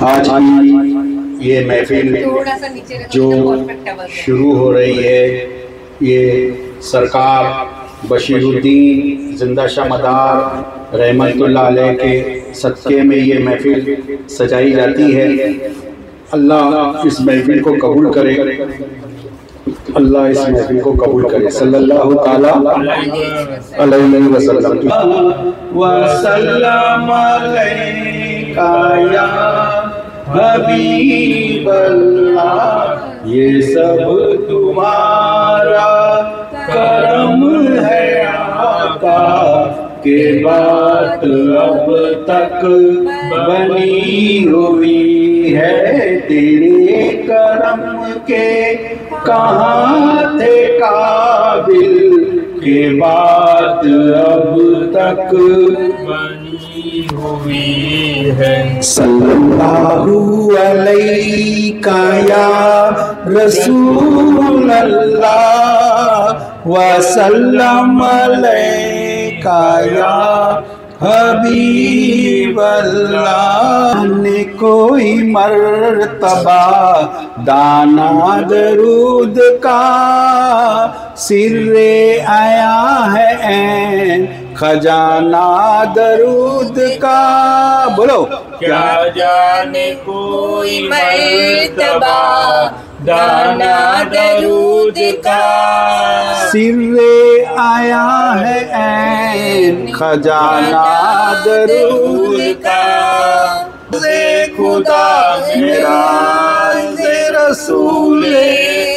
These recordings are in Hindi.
आज की ये महफिल जो शुरू हो रही है, ये सरकार बशीरुद्दीन जिंदा शामदार रहमतुल्लाह अलैह के सदक़े में ये महफिल सजाई जाती है। अल्लाह इस महफिल को कबूल करे, अल्लाह इस महफिल को कबूल करे। सल्लल्लाहु तआला अलैहि वसल्लम वसल्लम अलैका या हबीब अल्लाह, ये सब तुम्हारा करम है आका, के बात अब तक बनी हुई है, तेरे करम के कहाँ थे काबिल, के बात अब तक बनी हुई है। सल्लल्लाहु अलैका या रसूल अल्लाह वसल्लम अलैका या हबीब अल्लाह, ने कोई मर्तबा दाना दरूद का, सिर्रे आया है ऐन खजाना दरूद का। बोलो क्या जाने कोई मर्तबा दाना दरूद का, सिर्रे आया है ऐन खजाना दरूद का। खुदा मेरा रसूल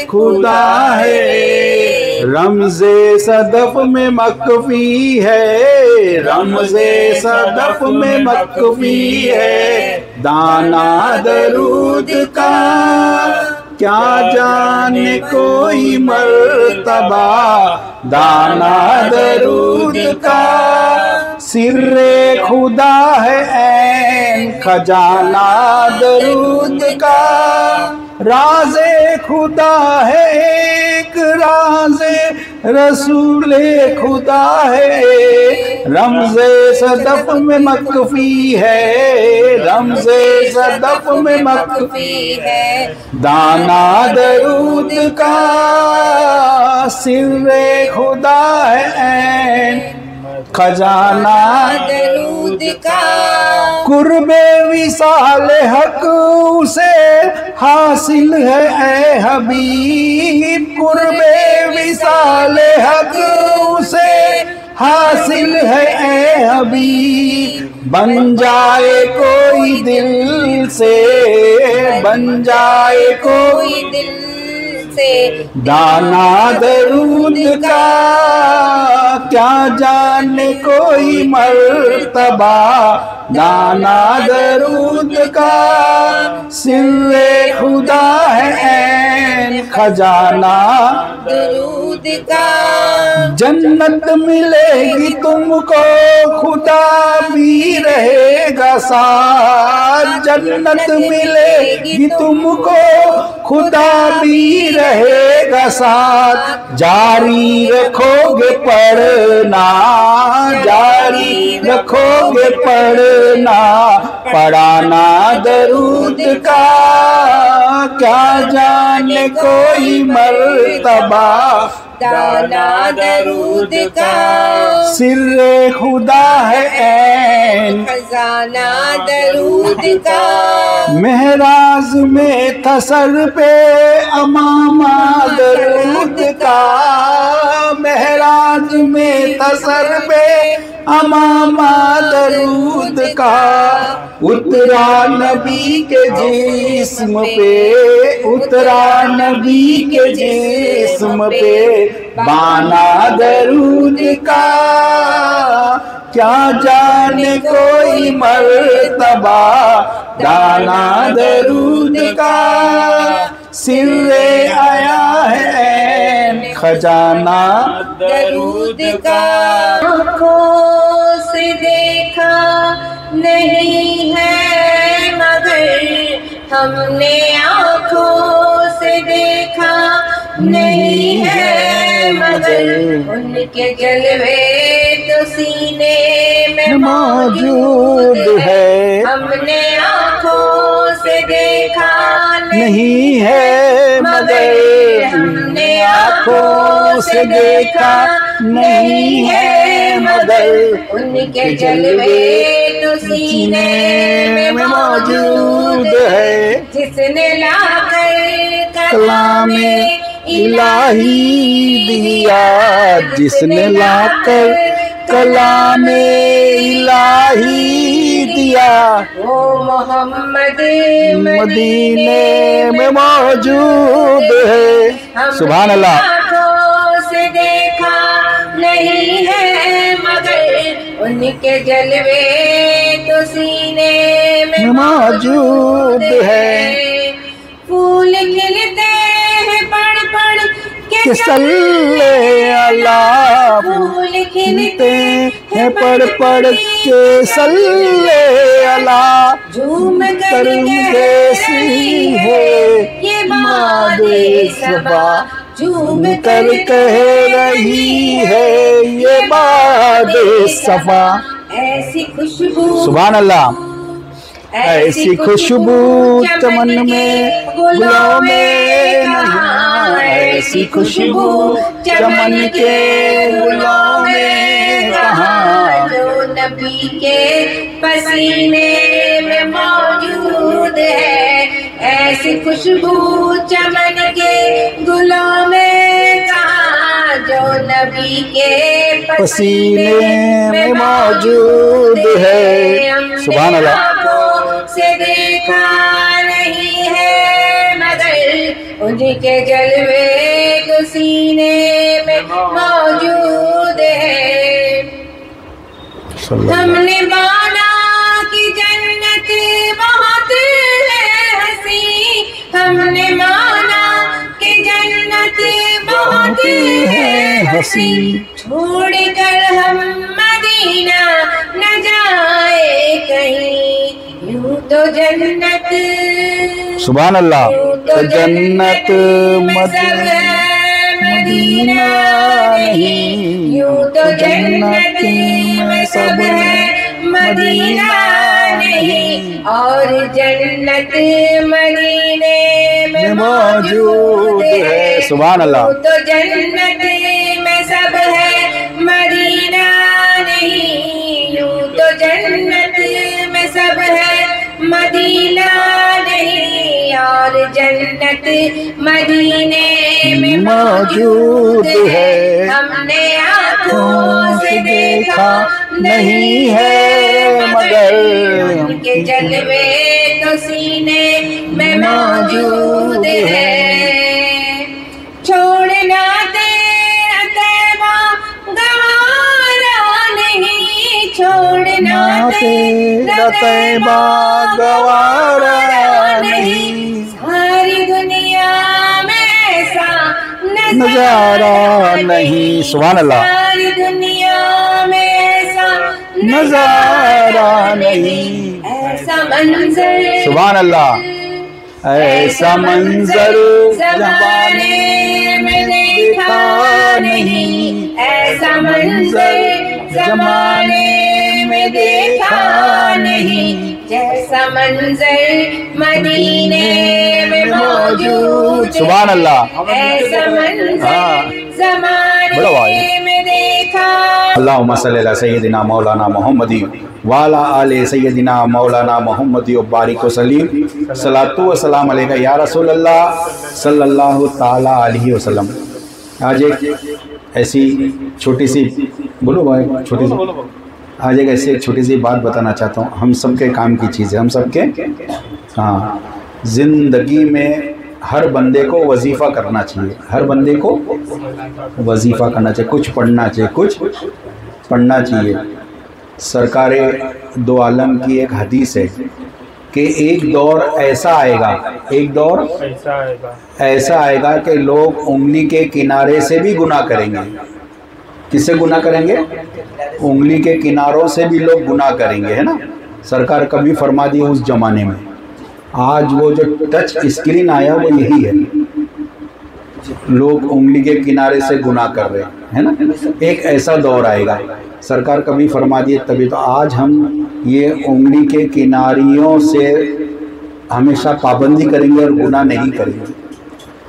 खुदा है, रमज़े सदफ में मकफ़ी है, रमज़े सदफ में मकफ़ी है, दाना दरूद का। क्या जाने कोई मर्तबा दाना दरूद का, सिर्रे खुदा है ऐन खजाना दरूद का। राज़े खुदा है एक, राज़े रसूले खुदा है, रमज़े सदफ में मकफ़ी है, रमज़े सदफ में मकफ़ी है, दाना दरूद का। सिर्रे खुदा है ऐन खजाना दरूद का, कुर्बे विसाल हक उसे हासिल है ए हबीब, कुर्बे विसाल हक उसे हासिल है ए हबीब। बन जाए कोई दिल से, बन जाए कोई दिल से दाना दरूद का। क्या जाने कोई मर्तबा दाना दरूद का, सिर्रे खुदा है ऐन खजाना दरूद का। जन्नत मिलेगी तुमको खुदा भी रहेगा साथ, जन्नत मिलेगी तुमको खुदा भी रहेगा साथ। जारी रखोगे पढ़ना, जारी रखोगे पढ़ना, पढ़ाना दरूद का। क्या जाने कोई मर्तबा दाना दरूद का, सिर्रे खुदा है ऐन खजाना दरूद का। महराज में था सर पे अमामा दरूद का, महराज में था सर पे अमामा दरूद का। उतरा नबी के जिस्म पे, उतरा नबी के जिस्म पे, बाना दरूद का। क्या जाने कोई मर्तबा दाना दरूद का, सिर्रे आया है ऐन खजाना दरूद का। आँखों से देखा नहीं है मगर हमने आँखों से देखा नहीं है मगर, उनके जलवे तो सीने में मौजूद है। हमने आँखों नहीं है मगर हमने आँखों से देखा नहीं है मगर उनके जलवे तो सीने में मौजूद है। जिसने लाकर कलामे इलाही दिया, जिसने लाकर कलामे इलाही दिया, वो मोहम्मद मदीने में मौजूद है। सुभान अल्लाह। आँखों से देखा नहीं है मगर उनके जलवे तो सीने में मौजूद है। फूल खिलते हैं पढ़ पढ़ के सल्ले अल्लाह, फूल खिलते हैं पढ़ पढ़ के सल्ले अल्लाह। झूम कर कैसी है ये मादे सबा, झूम कर कह रही है ये बादे सफा। ऐसी खुशबू सुभान अल्लाह। ऐसी खुशबू चमन में गुलों में नहीं, ऐसी खुशबू चमन के गुलों में कहाँ, जो नबी के पसीने में मौजूद है। ऐसी खुशबू चमन के गुलों में कहाँ, जो नबी के पसीने में मौजूद है। सुभान अल्लाह। से देखा नहीं है मगर उनके जलवे तो सीने में मौजूद है। हमने माना कि जन्नत बहुत है हंसी, हमने माना कि जन्नत बहुत है हंसी, छोड़कर हम मदीना न जाए कहीं, यूं तो जन्नत सुभान अल्लाह। तो जन्नत मदीना नहीं, यूं तो जन्नत में सब है मदीना नहीं, और जन्नत मदीने में मौजूद है। सुभान अल्लाह। तो जन्नत में सब है मदीना नहीं, यूं तो जन्नत में सब है मदीना नहीं, और जन्नत मदीने में मौजूद है। हमने आँखों से देखा नहीं है मगर उनके जलवे तो सीने में मौजूद है। छोड़ना तेरा तैबा गवारा नहीं, छोड़ना तेरा तैबा गवारा नहीं, सारी दुनिया में ऐसा नजारा नहीं। सुभान अल्लाह। सारी दुनिया में ऐसा नजारा नहीं, ऐसा मंजर सुभान अल्लाह। ऐसा मंजर ज़माने में देखा नहीं, ऐसा मंजर ज़माने में देखा नहीं, जैसा मंजर मदीने में मौजूद। सुभान अल्लाह। ऐसा मंजर ज़माने में देखा। अल्लाहुम्मा सल्ली अला सय्यदिना मौलाना मुहम्मदी वाला आले सय्यदिना मौलाना मुहम्मदी व बारिक व सलीम। सलातु व सलाम अलैका या रसूल अल्लाह सल्लल्लाहु ताला अलैहि वसल्लम। आज एक ऐसी छोटी सी बोलो भाई, छोटी सी आज एक ऐसी छोटी सी बात बताना चाहता हूँ। हम सबके काम की चीज़ है, हम सबके हाँ, ज़िंदगी में हर बंदे को वजीफ़ा करना चाहिए, हर बंदे को वजीफ़ा करना चाहिए, कुछ पढ़ना चाहिए, कुछ पढ़ना चाहिए। सरकारे दो आलम की एक हदीस है कि एक दौर ऐसा आएगा, एक दौर ऐसा आएगा कि लोग उंगली के किनारे से भी गुनाह करेंगे। किससे गुनाह करेंगे? उंगली के किनारों से भी लोग गुनाह करेंगे, है ना। सरकार कभी फरमा दी उस जमाने में। आज वो जो टच स्क्रीन आया वो यही है, लोग उंगली के किनारे से गुनाह कर रहे हैं, है ना। एक ऐसा दौर आएगा, सरकार कभी फरमा दिए तभी तो आज हम ये उंगली के किनारियों से हमेशा पाबंदी करेंगे और गुनाह नहीं करेंगे,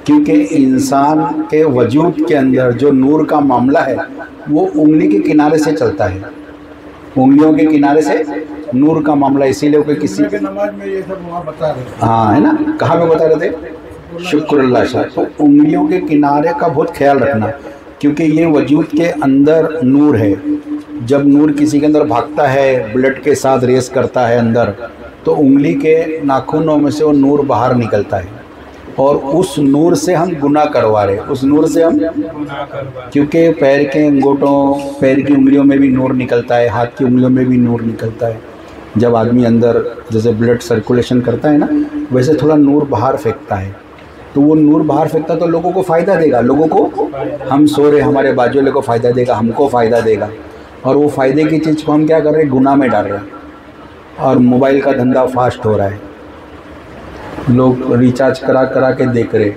क्योंकि इंसान के वजूद के अंदर जो नूर का मामला है वो उंगली के किनारे से चलता है, उंगलियों के किनारे से नूर का मामला। इसीलिए कोई किसी नमाज में ये सब वहाँ बता रहे हैं। हाँ है ना, कहाँ पे बता रहे थे? शुक्र अल्लाह शाह। तो उंगलियों के किनारे का बहुत ख्याल रखना, क्योंकि ये वजूद के अंदर नूर है। जब नूर किसी के अंदर भागता है, ब्लड के साथ रेस करता है अंदर, तो उंगली के नाखूनों में से वो नूर बाहर निकलता है और उस नूर से हम गुनाह करवा रहे हैं, उस नूर से हम, क्योंकि पैर के अंगूठों, पैर की उंगलियों में भी नूर निकलता है, हाथ की उंगलियों में भी नूर निकलता है। जब आदमी अंदर जैसे ब्लड सर्कुलेशन करता है ना, वैसे थोड़ा नूर बाहर फेंकता है, तो वो नूर बाहर फेंकता तो लोगों को फ़ायदा देगा, लोगों को, हम सो रहे हमारे बाजू वाले को फ़ायदा देगा, हमको फ़ायदा देगा। और वो फ़ायदे की चीज़ को हम क्या कर रहे हैं? गुनाह में डाल रहे हैं। और मोबाइल का धंधा फास्ट हो रहा है, लोग रिचार्ज करा करा के देख रहे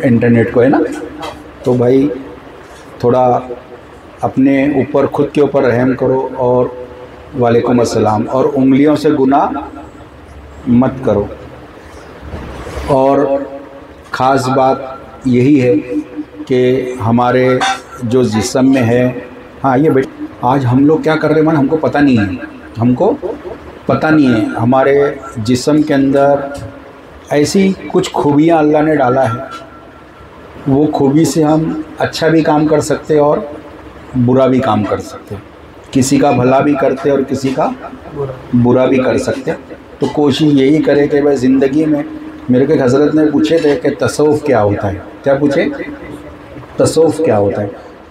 इंटरनेट को, है ना। तो भाई थोड़ा अपने ऊपर, खुद के ऊपर रहम करो और वालेकुम अस्सलाम, और उंगलियों से गुनाह मत करो। और ख़ास बात यही है कि हमारे जो जिस्म में है, हाँ ये बेटा आज हम लोग क्या कर रहे हैं मन, हमको पता नहीं है, हमको पता नहीं है हमारे जिस्म के अंदर ऐसी कुछ खूबियाँ अल्लाह ने डाला है, वो खूबी से हम अच्छा भी काम कर सकते और बुरा भी काम कर सकते, किसी का भला भी करते और किसी का बुरा भी कर सकते। तो कोशिश यही करें कि भाई ज़िंदगी में, मेरे के हज़रत ने पूछे थे कि तसव्वुफ़ क्या होता है, क्या पूछे? तसव्वुफ़ क्या होता है?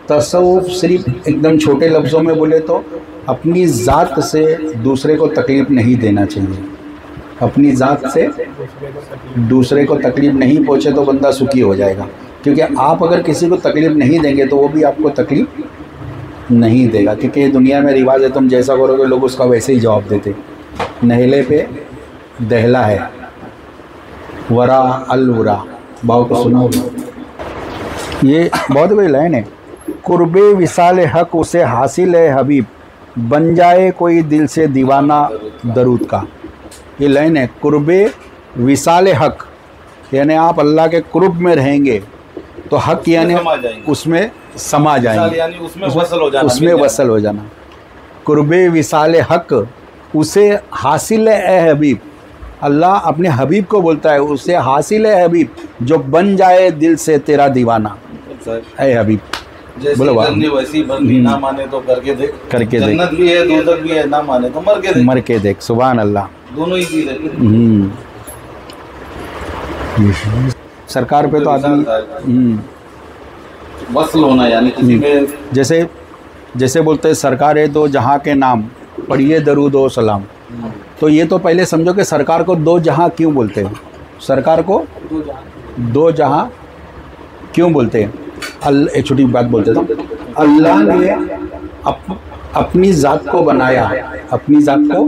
तसव्वुफ़ सिर्फ एकदम छोटे लफ्ज़ों में बोले तो अपनी ज़ात से दूसरे को तकलीफ़ नहीं देना चाहिए। अपनी ज़ात से दूसरे को तकलीफ़ नहीं पहुँचे तो बंदा सुखी हो जाएगा, क्योंकि आप अगर किसी को तकलीफ़ नहीं देंगे तो वो भी आपको तकलीफ़ नहीं देगा। क्योंकि दुनिया में रिवाज है, तुम जैसा करोगे लोग उसका वैसे ही जवाब देते। नहले पे दहला है, वरा अलवरा, भाव को सुना होगा, ये बहुत बड़ी लाइन है। कुर्बे विसाल हक उसे हासिल है हबीब, बन जाए कोई दिल से दीवाना दरूद का। ये लाइन है, कुर्बे विसाल हक, यानी आप अल्लाह के कुर्ब में रहेंगे तो हक यानी उसमें समा जाएंगे, यानी उसमें वसल हो जाना। कुर्बे विसाल हक उसे हासिल है हबीब, अल्लाह अपने हबीब को बोलता है, उसे हासिल है हबीब जो बन जाए दिल से तेरा दीवाना। ऐ हबीब बोलो, वैसी बननी, ना माने तो करके देख, जन्नत भी है, दोज़ख भी है, ना माने तो मर के देख। सुभान अल्लाह, दोनों ही चीज़ है। सरकार पे तो आदमी वसल होना, यानी किसी में जैसे बोलते हैं सरकार है दो जहाँ के नाम, पढ़िए दरूद व सलाम। तो ये तो पहले समझो कि सरकार को दो जहाँ क्यों बोलते हैं, सरकार को दो जहाँ क्यों बोलते हैं? एक छोटी बात बोलते थे, अल्लाह ने अपनी ज़ात को बनाया, अपनी ज़ात को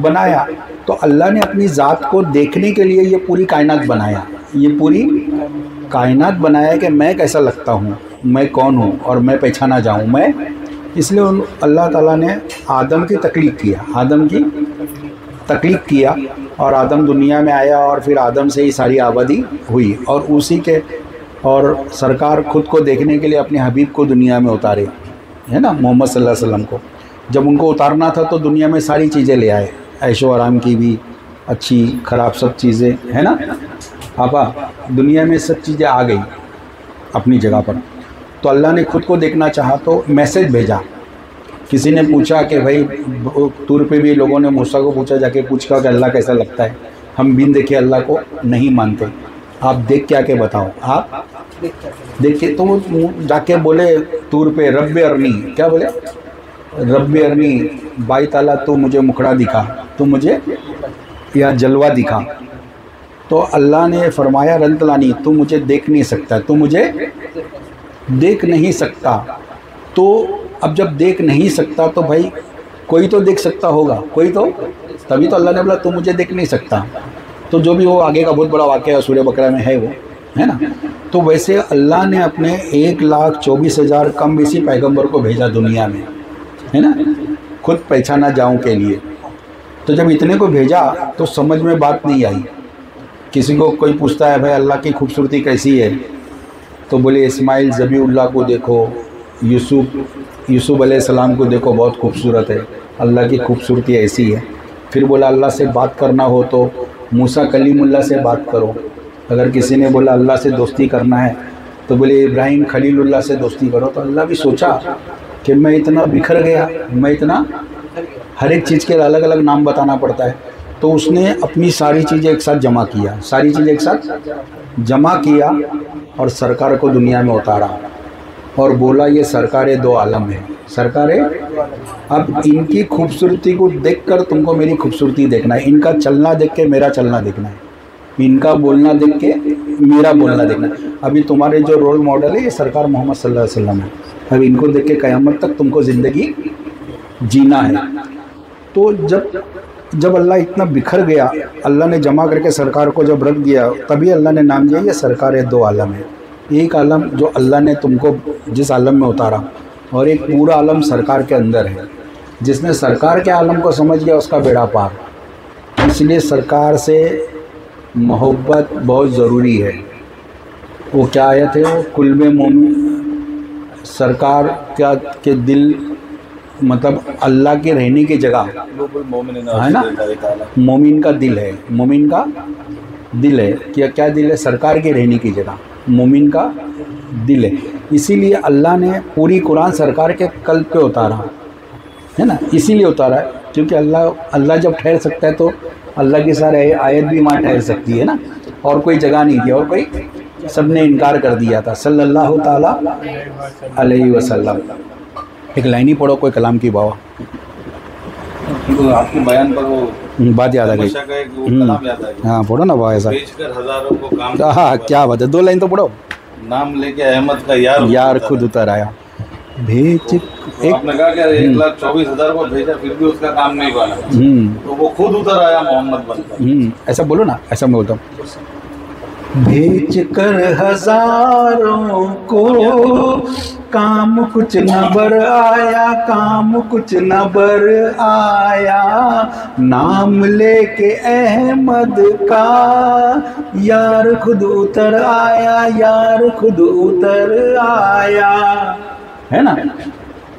बनाया, तो अल्लाह ने अपनी ज़ात को देखने के लिए ये पूरी कायनात बनाया, ये पूरी कायनात बनाया कि मैं कैसा लगता हूँ, मैं कौन हूँ और मैं पहचाना जाऊँ मैं। इसलिए अल्लाह ताला ने आदम की तकलीफ़ किया, आदम की तकलीफ़ किया और आदम दुनिया में आया और फिर आदम से ही सारी आबादी हुई। और उसी के, और सरकार खुद को देखने के लिए अपने हबीब को दुनिया में उतारे, है ना, मोहम्मद सल्लल्लाहु अलैहि वसल्लम को। जब उनको उतारना था तो दुनिया में सारी चीज़ें ले आए, ऐशो आराम की भी, अच्छी ख़राब सब चीज़ें, है ना आपा, दुनिया में सब चीज़ें आ गई अपनी जगह पर। तो अल्लाह ने खुद को देखना चाहा तो मैसेज भेजा। किसी ने पूछा कि भाई तूर पे भी लोगों ने मूसा को पूछा, जाके पूछा कि अल्लाह कैसा लगता है, हम बिन देखे अल्लाह को नहीं मानते, आप देख के आके बताओ, आप देख के। तो वो जाके बोले तूर पे, रब्बे अरनी, क्या बोले? रब्बे अरनी बाई ताला, तू मुझे मुखड़ा दिखा, तू मुझे या जलवा दिखा। तो अल्लाह ने फरमाया रंतलानी, तू मुझे देख नहीं सकता, तू मुझे देख नहीं सकता। तो अब जब देख नहीं सकता तो भाई कोई तो देख सकता होगा, कोई तो, तभी तो अल्लाह ने बोला तू मुझे देख नहीं सकता। तो जो भी वो आगे का बहुत बड़ा वाक़या सूरह बकरा में है वो, है ना। तो वैसे अल्लाह ने अपने 1,24,000 कम बेसी पैगंबर को भेजा दुनिया में, है ना, खुद पहचाना जाऊं के लिए। तो जब इतने को भेजा तो समझ में बात नहीं आई। किसी को कोई पूछता है भाई अल्लाह की खूबसूरती कैसी है, तो बोले इस्माइल ज़बीउल्लाह को देखो, यूसुफ अलैहिस्सलाम को देखो, बहुत खूबसूरत है, अल्लाह की खूबसूरती ऐसी है। फिर बोला अल्लाह से बात करना हो तो मूसा कलीमुल्लाह से बात करो। अगर किसी ने बोला अल्लाह से दोस्ती करना है तो बोले इब्राहिम खलीलुल्लाह से दोस्ती करो। तो अल्लाह भी सोचा कि मैं इतना बिखर गया, मैं इतना हर एक चीज़ के अलग अलग नाम बताना पड़ता है, तो उसने अपनी सारी चीज़ें एक साथ जमा किया, सारी चीज़ें एक साथ जमा किया और सरकार को दुनिया में उतारा और बोला ये सरकार दो आलम है, सरकार है। अब इनकी खूबसूरती को देखकर तुमको मेरी खूबसूरती देखना है, इनका चलना देख के मेरा चलना देखना है, इनका बोलना देख के मेरा बोलना देखना है। अभी तुम्हारे जो रोल मॉडल है ये सरकार मोहम्मद सल्लल्लाहु अलैहि वसल्लम है। अब इनको देख के क़यामत तक तुमको ज़िंदगी जीना है। तो जब अल्लाह इतना बिखर गया, अल्लाह ने जमा करके सरकार को जब रख दिया, तभी अल्लाह ने नाम दिया ये सरकार दो आलम है। एक आलम जो अल्लाह ने तुमको जिस आलम में उतारा और एक पूरा आलम सरकार के अंदर है। जिसने सरकार के आलम को समझ गया उसका बेड़ा पार। इसलिए सरकार से मोहब्बत बहुत ज़रूरी है। वो क्या आयत है, वो कुल्बे मोमिन, सरकार क्या के दिल मतलब अल्लाह के रहने की जगह है ना, मोमिन का दिल है, मोमिन का दिल है। क्या दिल है, सरकार के रहने की जगह मोमिन का दिल है। इसीलिए अल्लाह ने पूरी कुरान सरकार के कल्ब पे उतारा है ना, इसीलिए उतारा है क्योंकि अल्लाह जब ठहर सकता है तो अल्लाह की सारी आयत भी वहाँ ठहर सकती है ना, और कोई जगह नहीं थी और कोई सबने इनकार कर दिया था सल्लल्लाहु ताला अलैहि वसल्लम। एक लाइन ही पढ़ो कोई कलाम की बाबा, तो आपके बयान पर वो बात याद आ गई। कलाम याद आ गया। हाँ पढ़ो ना बाबा ऐसा। बेचकर हजारों को काम, हाँ क्या बात है, 2 लाइन तो पढ़ो। नाम लेके अहमद का यार खुद उतर आया। भेज एक आपने कहा कि 1,24,000 को भेजा फिर भी उसका काम नहीं बना, तो वो खुद उतर आया मोहम्मद बनकर। ऐसा बोलो ना, ऐसा मैं बोलता हूँ। भेज कर हजारों को काम कुछ न बर आया, काम कुछ न बर आया, नाम लेके अहमद का यार खुद उतर आया, यार खुद उतर आया, है ना।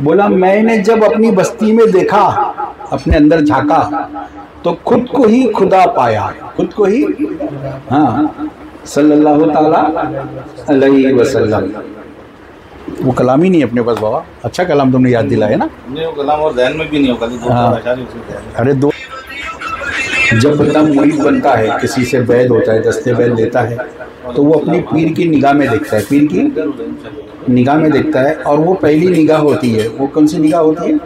बोला मैंने जब अपनी बस्ती में देखा, अपने अंदर झांका तो खुद को ही खुदा पाया, खुद को ही, हाँ सल्लल्लाहु ताला अलैहि वसल्लम। वो कलाम ही नहीं अपने पास बाबा, अच्छा कलाम तुमने याद दिलाया ना। नहीं वो कलाम और ज़हन में भी नहीं होगा। हाँ अरे दो, जब बंदा मुरीद बनता है, किसी से वैद होता है, दस्ते वैद लेता है, तो वो अपनी पीर की निगाह में देखता है, पीर की निगाह में देखता है। और वो पहली निगाह होती है, वो कौन सी निगाह होती है,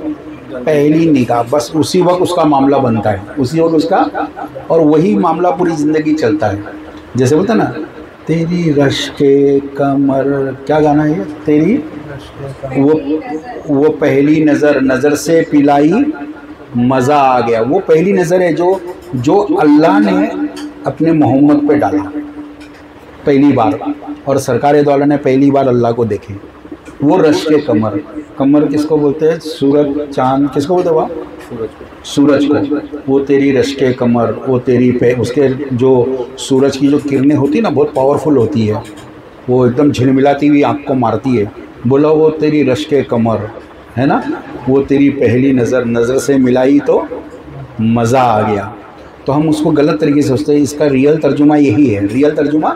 पहली निगाह। बस उसी वक्त उसका मामला बनता है, उसी वक्त उसका, और वही मामला पूरी ज़िंदगी चलता है। जैसे बोलते ना, तेरी रश के कमर, क्या गाना है, तेरी वो पहली नज़र से पिलाई मज़ा आ गया। वो पहली नज़र है जो अल्लाह ने अपने मोहम्मद पे डाला पहली बार, और सरकार दो आलम ने पहली बार अल्लाह को देखे। वो रश के कमर, कमर किसको बोलते हैं, सूरज चांद किसको बोलते हैं, वह सूरज को। वो तेरी रश के कमर, वो तेरी पे, उसके जो सूरज की जो किरणें होती है ना, बहुत पावरफुल होती है, वो एकदम झिलमिलाती हुई आँख को मारती है। बोला वो तेरी रश के कमर है ना, वो तेरी पहली नज़र से मिलाई तो मज़ा आ गया। तो हम उसको गलत तरीके से सोचते हैं, इसका रियल तर्जुमा यही है, रियल तर्जुमा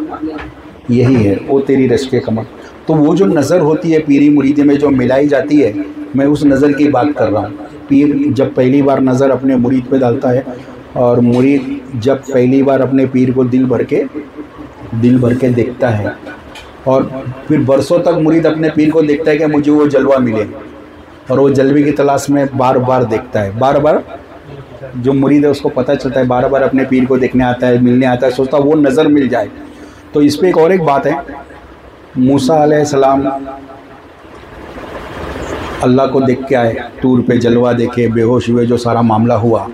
यही है, वो तेरी रश के कमर। तो वो जो नज़र होती है पीरी मुरीदी में जो मिलाई जाती है, मैं उस नज़र की बात कर रहा हूँ। पीर जब पहली बार नज़र अपने मुरीद पे डालता है, और मुरीद जब पहली बार अपने पीर को दिल भर के देखता है, और फिर बरसों तक मुरीद अपने पीर को देखता है कि मुझे वो जलवा मिले, और वो जलवे की तलाश में बार बार देखता है। बार बार जो मुरीद है उसको पता चलता है, बार बार अपने पीर को देखने आता है, मिलने आता है, सोचता वो नज़र मिल जाए। तो इस पर एक और एक बात है, मूसा अलैहिस्सलाम अल्लाह को देख के आए, टूर पे जलवा देखे, बेहोश हुए, जो सारा मामला हुआ,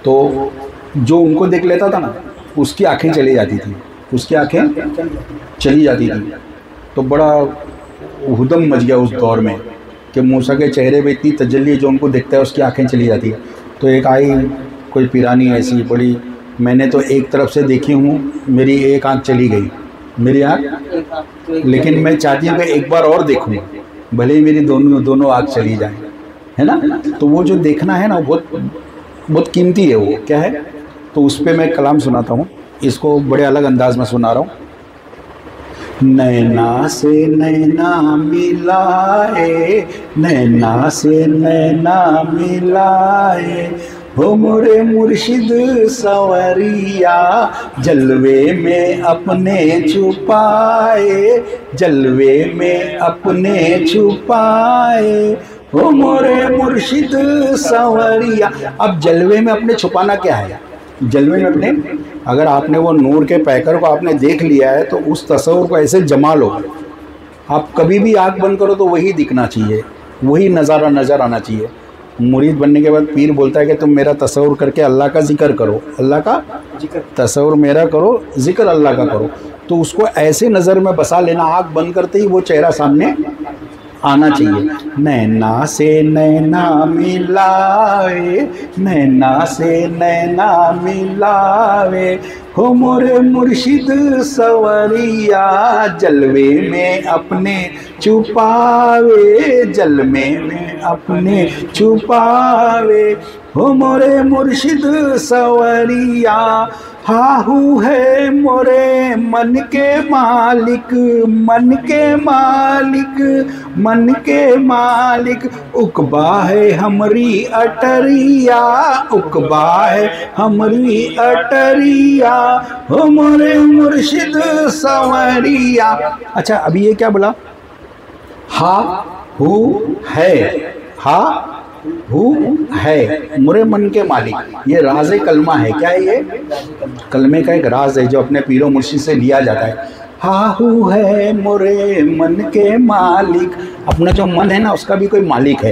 तो जो उनको देख लेता था ना, उसकी आंखें चली जाती थी, उसकी आंखें चली जाती थी। तो बड़ा हुदम मच गया उस दौर में कि मूसा के चेहरे पे इतनी तजल्ली, जो उनको देखता है उसकी आंखें चली जाती है। तो एक आई कोई पिरानी ऐसी बड़ी, मैंने तो एक तरफ से देखी हूँ, मेरी एक आँख चली गई, मेरी आँख, लेकिन मैं चाहती हूँ कि एक बार और देखूँ, भले ही मेरी दोनों आँख चली जाए, है ना। तो वो जो देखना है ना बहुत कीमती है। वो क्या है, तो उस पर मैं कलाम सुनाता हूँ, इसको बड़े अलग अंदाज में सुना रहा हूँ। नैना से नैना मिलाए, नैना से नैना मिलाए, हो मोरे मुर्शिद सवरिया, जलवे में अपने छुपाए, जलवे में अपने छुपाए, हो मोरे मुर्शिद सवरिया। अब जलवे में अपने छुपाना क्या है? जलवे में अपने, अगर आपने वो नूर के पैकर को आपने देख लिया है तो उस तस्वुर को ऐसे जमा लो। आप कभी भी आँख बंद करो तो वही दिखना चाहिए, वही नज़ारा नज़र आना चाहिए। मुरीद बनने के बाद पीर बोलता है कि तुम मेरा तस्वुर करके अल्लाह का जिक्र करो, अल्लाह का तस्वुर मेरा करो, जिक्र अल्लाह का करो। तो उसको ऐसे नज़र में बसा लेना, आँख बंद करते ही वो चेहरा सामने आना चाहिए। नैना से नैना मिलाए, नैना से नैना मिलावे, हो मोरे मुर्शिद सवरिया, जलवे में अपने छुपावे, जलवे में अपने छुपावे, हो मोरे मुर्शिद सवरिया। हाहू है मोरे मन के मालिक, मन के मालिक, मन के मालिक, उकबा है हमरी अटरिया, उकबा है हमरी अटरिया, हो मोरे मुर्शिद सवरिया। अच्छा, अभी ये क्या बोला? हा हू है, हा हू है, मोरे मन के मालिक। ये राज कलमा है। क्या है ये? कलमे का एक राज है जो अपने पीरो मुर्शिद से लिया जाता है। हा हू है मोरे मन के मालिक। अपना जो मन है ना उसका भी कोई मालिक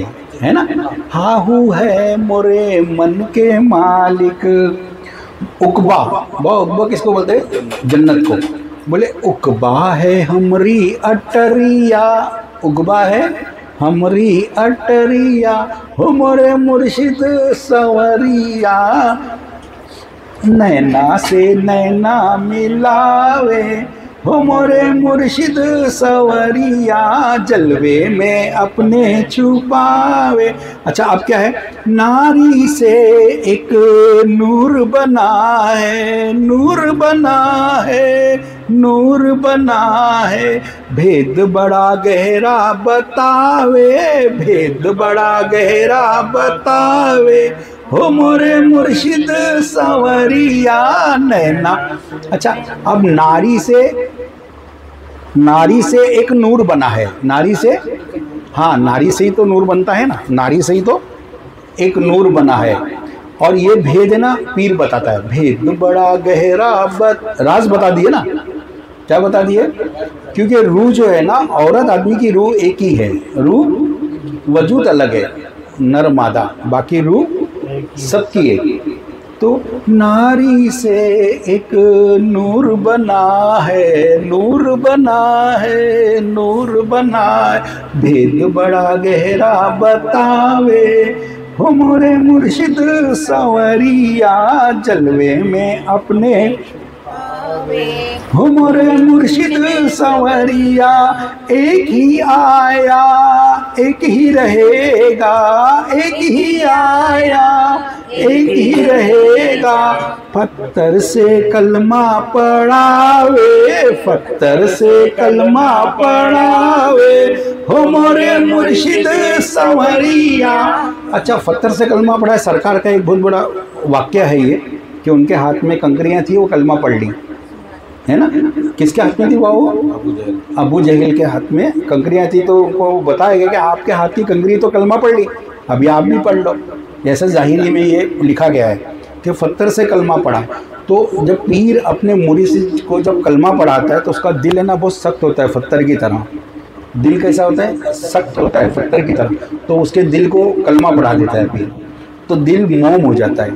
है ना। हा हू है मोरे मन के मालिक। उकबा, उकबा किसको बोलते हैं? जन्नत को। बोले उकबा है हमरी अटरिया, उकबा है हमरी अटरिया, हो मोरे मुर्शिद सवरिया, नैना से नैना मिलावे, हो मोरे मुर्शिद सवरिया, जलवे में अपने छुपावे। अच्छा, अब क्या है? नारी से एक नूर बना है, नूर बना है, नूर बना है, भेद बड़ा गहरा बतावे, भेद बड़ा गहरा बतावे, हो मोरे मुर्शिद सवरिया, नैना। अच्छा, अब नारी से एक नूर बना है। नारी से, हाँ, नारी से ही तो नूर बनता है ना, नारी से ही तो एक नूर बना है। और ये भेद है ना, पीर बताता है, भेद बड़ा गहरा राज बता दिए ना। क्या बता दिए? क्योंकि रूह जो है ना, औरत आदमी की रूह एक ही है, रूह वजूद अलग है, नर मादा, बाकी रूह सबकी एक। तो नारी से एक नूर बना है, नूर बना है, नूर बना है, भेद बड़ा गहरा बतावे, हो मोरे मुर्शिद सवरिया, जलवे में अपने, हो मोरे मुर्शिद सवरिया, एक ही आया एक ही रहेगा, एक ही आया एक ही रहेगा, पत्थर से कलमा पढ़ावे, पत्थर से कलमा पढ़ावे, हो मोरे मुर्शिद सवरिया। अच्छा, पत्थर से कलमा पढ़ा है। सरकार का एक बहुत बड़ा वाक्य है ये कि उनके हाथ में कंकरियां थी, वो कलमा पढ़ ली, है ना। किसके हाथ में थी वो? अबू जहल के हाथ में कंकरियां थी। तो उनको बताया गया कि आपके हाथ की कंकरी तो कलमा पढ़ ली, अभी आप भी पढ़ लो। ऐसा ज़ाहिरी में ये लिखा गया है कि पत्थर से कलमा पढ़ा। तो जब पीर अपने मुरीद को जब कलमा पढ़ाता है तो उसका दिल है ना बहुत सख्त होता है, पत्थर की तरह। दिल कैसा होता है? सख्त होता है, पत्थर की तरह। तो उसके दिल को कलमा पढ़ा देता है पीर, तो दिल मोम हो जाता है।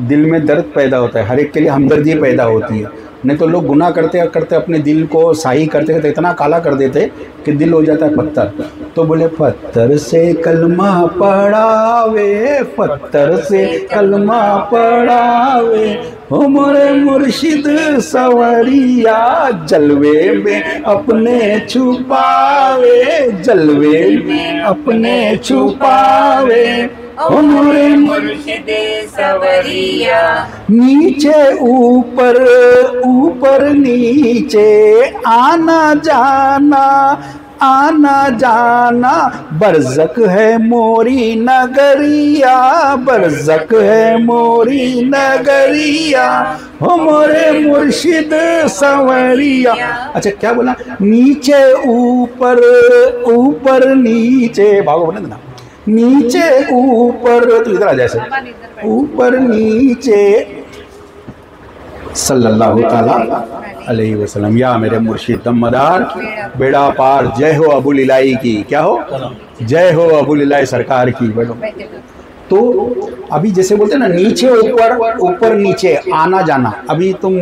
दिल में दर्द पैदा होता है, हर एक के लिए हमदर्दी पैदा होती है। नहीं तो लोग गुनाह करते करते अपने दिल को साही करते करते इतना काला कर देते कि दिल हो जाता है पत्थर। तो बोले पत्थर से कलमा पढ़ावे, पत्थर से कलमा पढ़ावे, हो मोरे मुर्शिद सवरिया, जलवे में अपने छुपावे, जलवे में अपने छुपावे, ओ मोरे मुर्शिद सवरिया। नीचे ऊपर ऊपर नीचे, आना जाना आना जाना, बरज़क है मोरी नगरिया, बरज़क है मोरी नगरिया, हो मोरे मुर्शिद सवरिया। अच्छा क्या बोला? नीचे ऊपर ऊपर नीचे, भागो बोले ना, नीचे ऊपर, तो इधर आ जैसे ऊपर नीचे, सल्लल्लाहु ताला अलैहि वसल्लम। या मेरे मुर्शिद दमदार बेड़ा पार, जय हो अबुल इलाही की। क्या हो? जय हो अबुल इलाही सरकार की। बैठो। तो अभी जैसे बोलते हैं ना, नीचे ऊपर ऊपर नीचे, आना जाना, अभी तुम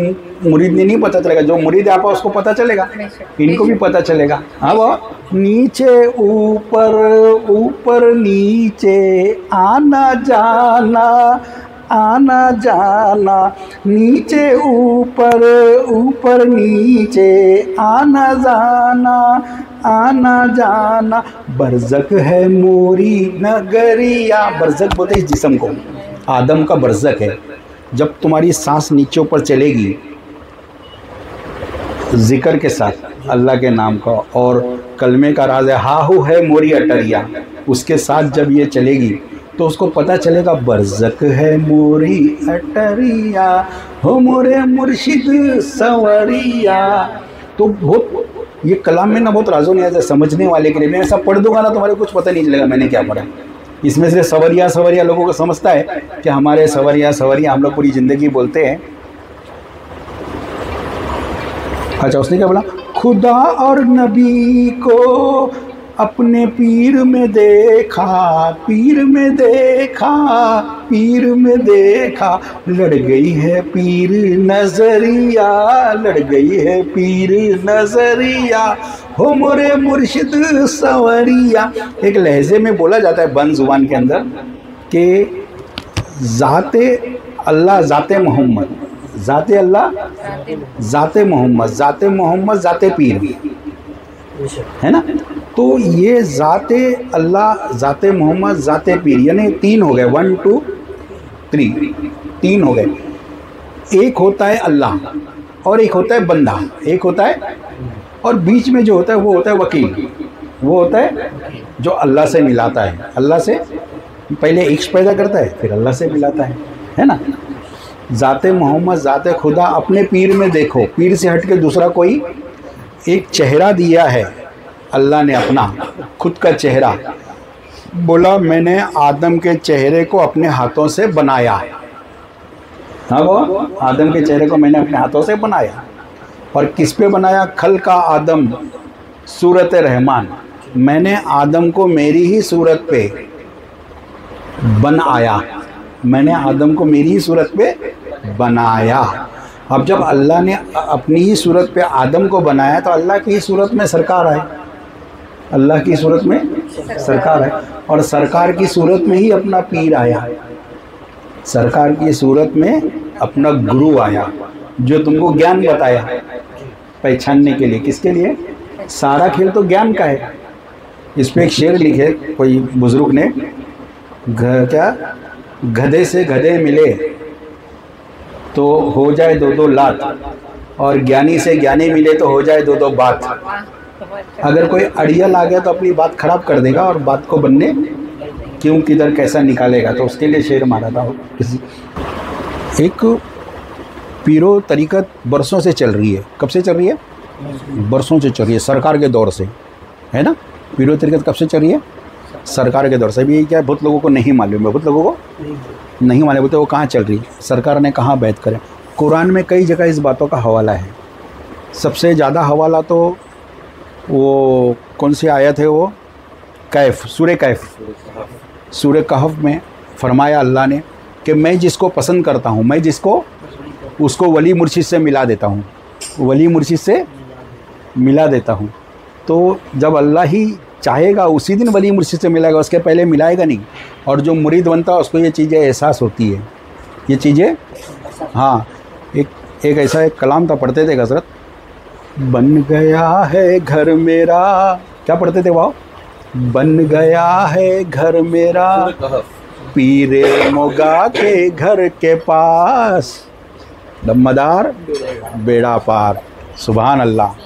मुरीद ने नहीं पता चलेगा, जो मुरीद है आपको उसको पता चलेगा, इनको भी पता चलेगा। हाँ वो नीचे ऊपर ऊपर नीचे, आना जाना आना जाना, नीचे ऊपर ऊपर नीचे, आना जाना आना जाना, बरज़क है मोरी नगरिया। बरज़क बोलते हैं इस जिस्म को, आदम का बरज़क है। जब तुम्हारी सांस नीचे ऊपर चलेगी जिक्र के साथ अल्लाह के नाम का, और कलमे का राज है हाहू है मोरी अटरिया, उसके साथ जब ये चलेगी तो उसको पता चलेगा बरज़क है मोरी अटरिया, हो मोरे मुर्शिद सवरिया। तो बहुत ये कलाम में ना बहुत राजो नहीं आता समझने वाले के लिए। मैं ऐसा पढ़ दूंगा ना तुम्हारे कुछ पता नहीं चलेगा मैंने क्या पढ़ा। इसमें से सवरिया सवरिया लोगों को समझता है कि हमारे सवरिया सवरिया हम लोग पूरी ज़िंदगी बोलते हैं। अच्छा उसने क्या बोला? खुदा और नबी को अपने पीर में देखा, पीर में देखा, पीर में देखा, लड़ गई है पीर नजरिया, लड़ गई है पीर नजरिया, हो मोरे मुर्शिद सवरिया। एक लहजे में बोला जाता है बंद जुबान के अंदर कि ज़ाते अल्लाह ज़ाते मोहम्मद, ज़ाते अल्लाह ज़ाते मोहम्मद, ज़ाते मोहम्मद ज़ाते पीर, है ना। तो ये ज़ाते अल्लाह ज़ाते मोहम्मद ज़ाते पीर, यानी तीन हो गए, 1 2 3, तीन हो गए। एक होता है अल्लाह और एक होता है बंदा, एक होता है और बीच में जो होता है वो होता है वकील, वो होता है जो अल्लाह से मिलाता है, अल्लाह से पहले इश्क पैदा करता है फिर अल्लाह से मिलाता है ना। ज़ाते मोहम्मद ज़ाते खुदा, अपने पीर में देखो, पीर से हट के दूसरा कोई एक चेहरा दिया है अल्लाह ने, अपना खुद का चेहरा। बोला मैंने आदम के चेहरे को अपने हाथों से बनाया। हाँ वो आदम के चेहरे को मैंने अपने हाथों से बनाया। और किस पे बनाया? खल का आदम सूरत रहमान, मैंने आदम को मेरी ही सूरत पे बनाया, मैंने आदम को मेरी ही सूरत पे बनाया। अब जब अल्लाह ने अपनी ही सूरत पे आदम को बनाया तो अल्लाह की ही सूरत में सरकार आए, अल्लाह की सूरत में सरकार है, और सरकार की सूरत में ही अपना पीर आया, सरकार की सूरत में अपना गुरु आया जो तुमको ज्ञान बताया पहचानने के लिए। किसके लिए? सारा खेल तो ज्ञान का है। इस पे एक शेर लिखे कोई बुजुर्ग ने, क्या गधे से गधे मिले तो हो जाए 2-2 लात, और ज्ञानी से ज्ञानी मिले तो हो जाए 2-2 बात। अगर कोई अड़ियल आ गया तो अपनी बात खराब कर देगा और बात को बनने क्यों किधर कैसा निकालेगा, तो उसके लिए शेर मारा था किसी। एक पीरो तरीक़त बरसों से चल रही है। कब से चल रही है? बरसों से चल रही है, सरकार के दौर से, है ना। पीरो तरीक़त कब से चल रही है? सरकार के दौर से। भी क्या बहुत लोगों को नहीं मालूम है, बहुत लोगों को नहीं मालूम होते वो कहाँ चल रही है, सरकार ने कहाँ बैत करें। कुरान में कई जगह इस बातों का हवाला है। सबसे ज़्यादा हवाला तो वो कौन सी आयत है, वो कैफ, सूरह कैफ, सूरह कहफ में फरमाया अल्लाह ने कि मैं जिसको पसंद करता हूँ, मैं जिसको उसको वली मुर्शिद से मिला देता हूँ, वली मुर्शिद से मिला देता हूँ। तो जब अल्लाह ही चाहेगा उसी दिन वली मुर्शिद से मिलाएगा, उसके पहले मिलाएगा नहीं। और जो मुरीद बनता है उसको ये चीज़ें एहसास होती है, ये चीज़ें। हाँ, एक ऐसा एक कलाम था, पढ़ते थे हज़रत, बन गया है घर मेरा, क्या पढ़ते थे वाह, बन गया है घर मेरा पीरे मोगा के घर के पास, दमदार बेड़ा पार। सुभान अल्लाह।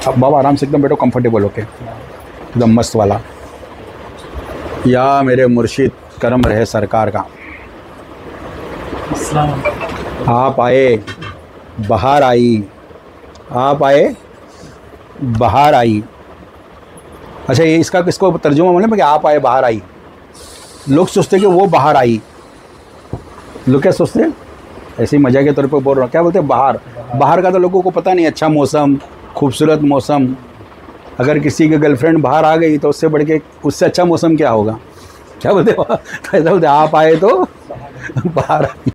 अब बाबा आराम से एकदम बैठो, कंफर्टेबल होके, एकदम मस्त वाला। या मेरे मुर्शिद करम रहे सरकार का। आप आए बाहर आई, आप आए बाहर आई। अच्छा, ये इसका किसको तर्जुमा मालूम है कि आप आए बाहर आई? लोग सोचते कि वो बाहर आई, लोग क्या सोचते हैं, ऐसे ही मजा के तौर पे बोल रहा हूँ, क्या बोलते हैं बाहर। बाहर का तो लोगों को पता नहीं, अच्छा मौसम, खूबसूरत मौसम। अगर किसी की गर्लफ्रेंड बाहर आ गई तो उससे बढ़ के, उससे अच्छा मौसम क्या होगा, क्या बोलते हैं? तो ऐसा बोलते आप आए तो बाहर आई।